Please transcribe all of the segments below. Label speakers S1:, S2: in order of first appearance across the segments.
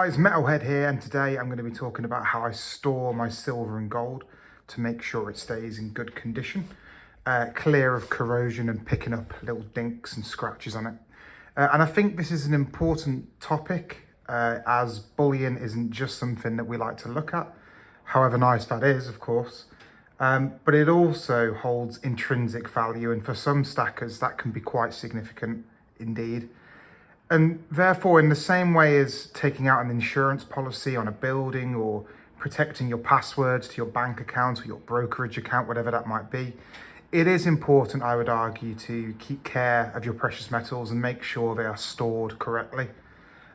S1: guys, Metalhead here, and today I'm going to be talking about how I store my silver and gold to make sure it stays in good condition, clear of corrosion and picking up little dinks and scratches on it. And I think this is an important topic as bullion isn't just something that we like to look at, however nice that is, of course, but it also holds intrinsic value, and for some stackers that can be quite significant indeed. And therefore, in the same way as taking out an insurance policy on a building or protecting your passwords to your bank account or your brokerage account, whatever that might be, it is important, I would argue, to keep care of your precious metals and make sure they are stored correctly.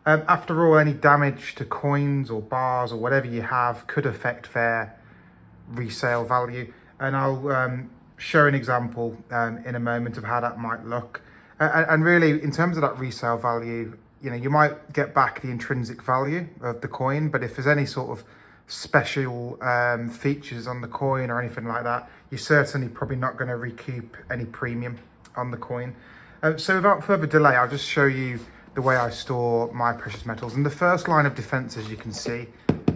S1: After all, any damage to coins or bars or whatever you have could affect their resale value. And I'll show an example in a moment of how that might look. And really, in terms of that resale value, you might get back the intrinsic value of the coin, but if there's any sort of special features on the coin or anything like that, you're certainly probably not going to recoup any premium on the coin. So without further delay, I'll just show you the way I store my precious metals. And the first line of defense, as you can see,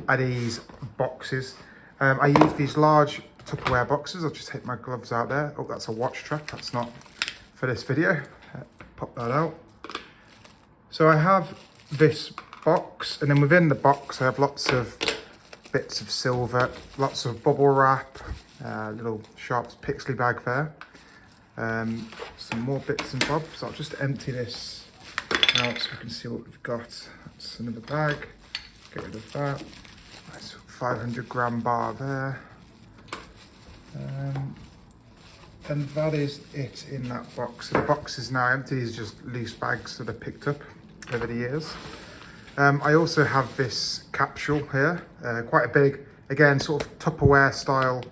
S1: are these boxes. I use these large Tupperware boxes. I'll just take my gloves out there. Oh, that's a watch strap. That's not for this video. Pop that out. So I have this box, and then within the box I have lots of bits of silver, lots of bubble wrap, little Sharps Pixley bag there, some more bits and bobs. So I'll just empty this out so we can see what we've got. That's another bag, get rid of that. Nice 500-gram bar there. And that is it in that box. So the box is now empty. These are just loose bags that I picked up over the years. I also have this capsule here, quite a big, again, sort of Tupperware style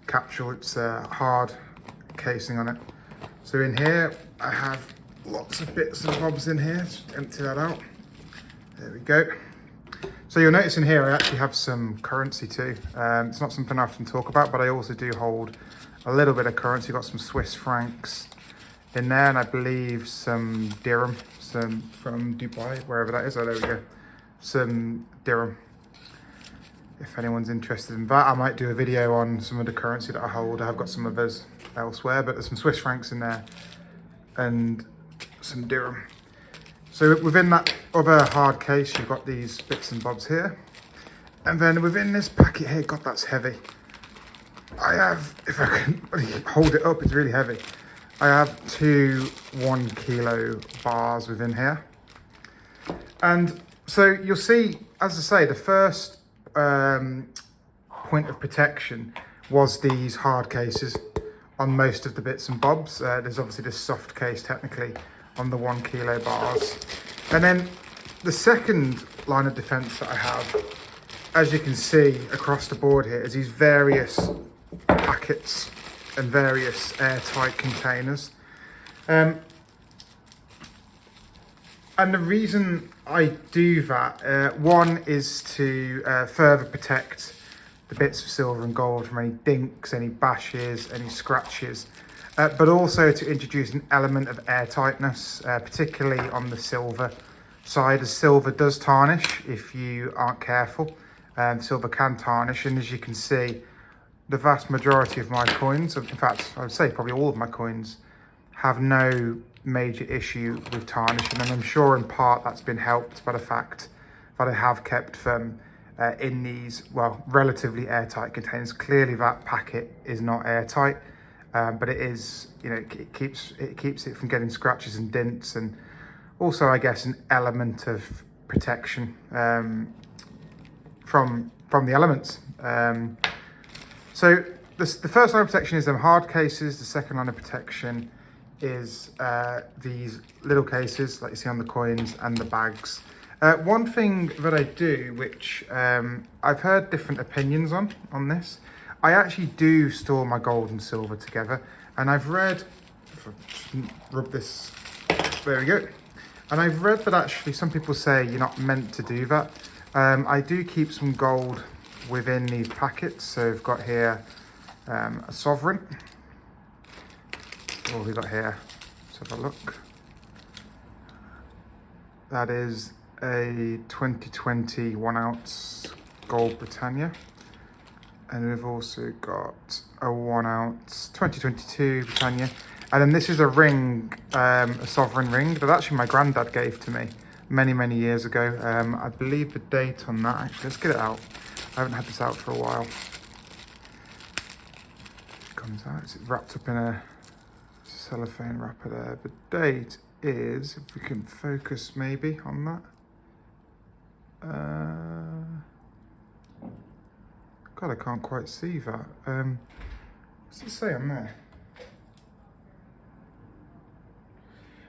S1: capsule. It's a hard casing on it. So in here, I have lots of bits and bobs in here. Just empty that out. There we go. So you'll notice in here, I actually have some currency too. It's not something I often talk about, but I also do hold a little bit of currency. Got some Swiss francs in there, and I believe some dirham, some from Dubai, wherever that is. Oh, there we go. Some dirham. If anyone's interested in that, I might do a video on some of the currency that I hold. I have got some others elsewhere, but there's some Swiss francs in there and some dirham. So within that other hard case, you've got these bits and bobs here. And then within this packet here, God, that's heavy. I have, if I can hold it up, it's really heavy. I have 2 1 kilo bars within here. And so you'll see, as I say, the first point of protection was these hard cases on most of the bits and bobs. There's obviously this soft case technically on the 1 kilo bars. And then the second line of defense that I have, as you can see across the board here, is these various packets and various airtight containers. And the reason I do that, one is to further protect the bits of silver and gold from any dinks, any bashes, any scratches, but also to introduce an element of airtightness, particularly on the silver side, as silver does tarnish if you aren't careful. Silver can tarnish, and as you can see, the vast majority of my coins, in fact, I would say probably all of my coins, have no major issue with tarnishing. And I'm sure in part that's been helped by the fact that I have kept them in these, well, relatively airtight containers. Clearly that packet is not airtight, but it is, it keeps it from getting scratches and dents, and also, I guess, an element of protection from the elements. So the first line of protection is them hard cases. The second line of protection is these little cases like you see on the coins and the bags. One thing that I do, which I've heard different opinions on this, I actually do store my gold and silver together. And I've read, if I just rub this, there we go. And I've read that actually some people say you're not meant to do that. I do keep some gold within these packets. So we've got here a sovereign. What have we got here? Let's have a look. That is a 2020 1 ounce gold Britannia. And we've also got a 1 ounce 2022 Britannia. And then this is a ring, a sovereign ring that actually my granddad gave to me many years ago. I believe the date on that, actually, let's get it out. I haven't had this out for a while. It comes out, it's wrapped up in a cellophane wrapper there. The date is, if we can focus maybe on that. God, I can't quite see that. What's it say on there?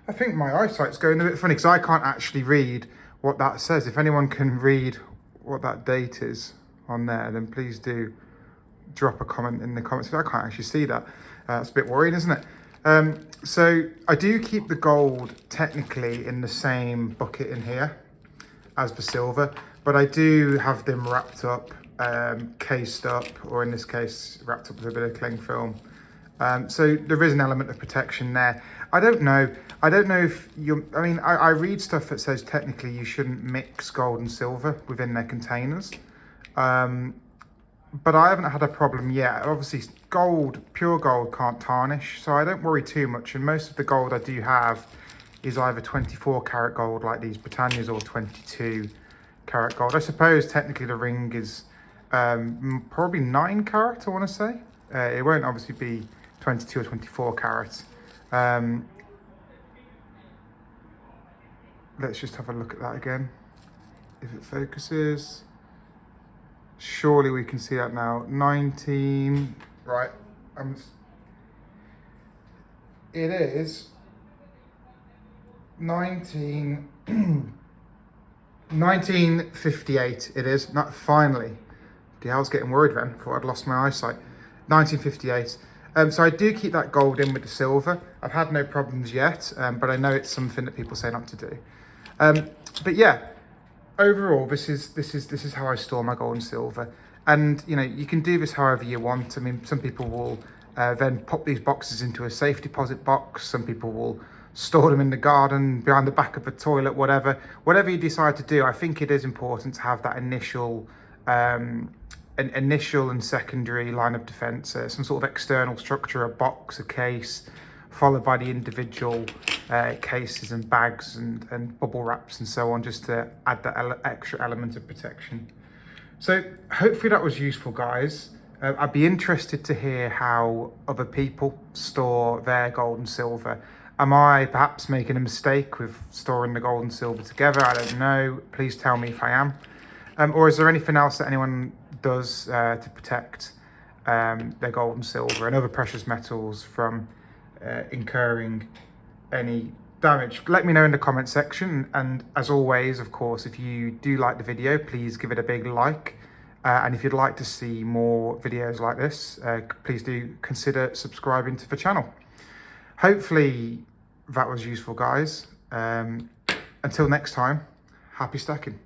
S1: I think my eyesight's going a bit funny because I can't actually read what that says. If anyone can read what that date is on there, then please do drop a comment in the comments. I can't actually see that. It's a bit worrying, isn't it? So I do keep the gold technically in the same bucket in here as the silver, but I do have them wrapped up, cased up, or in this case, wrapped up with a bit of cling film. So there is an element of protection there. I don't know if I read stuff that says technically you shouldn't mix gold and silver within their containers. But I haven't had a problem yet. Obviously gold, pure gold can't tarnish, so I don't worry too much. And most of the gold I do have is either 24 karat gold like these Britannias or 22 karat gold. I suppose technically the ring is probably 9 karat, I want to say. It won't obviously be 22 or 24 karat. Let's just have a look at that again. If it focuses, surely we can see that now. 19, right? It is 1958. It is not finally. I was getting worried then. Thought I'd lost my eyesight. 1958. So I do keep that gold in with the silver. I've had no problems yet, but I know it's something that people say not to do. But yeah, overall, this is how I store my gold and silver. And you know, you can do this however you want. I mean, some people will then pop these boxes into a safe deposit box. Some people will store them in the garden, behind the back of a toilet, whatever you decide to do. I think it is important to have that initial and secondary line of defense, some sort of external structure, a box, a case, followed by the individual cases and bags and bubble wraps and so on, just to add that extra element of protection. So hopefully that was useful, guys. I'd be interested to hear how other people store their gold and silver. Am I perhaps making a mistake with storing the gold and silver together? I don't know. Please tell me if I am. Or is there anything else that anyone does to protect their gold and silver and other precious metals from incurring any damage? Let me know in the comment section. And as always, of course, if you do like the video, please give it a big like. And if you'd like to see more videos like this, please do consider subscribing to the channel. Hopefully that was useful, guys. Until next time, happy stacking.